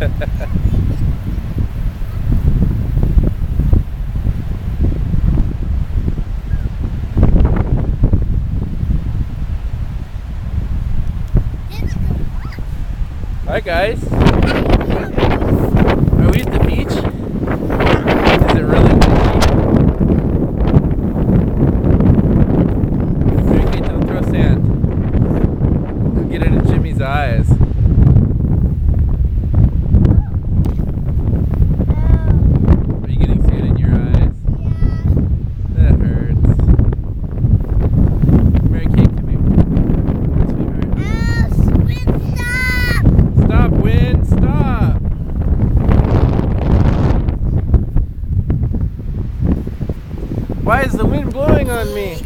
Hi guys. Are we at the beach? Is it really windy? Okay, don't throw sand. You'll get it in Jimmy's eyes. Are you getting sand in your eyes? That hurts. Mary Kate, come here. Stop, wind, stop! Why is the wind blowing on me?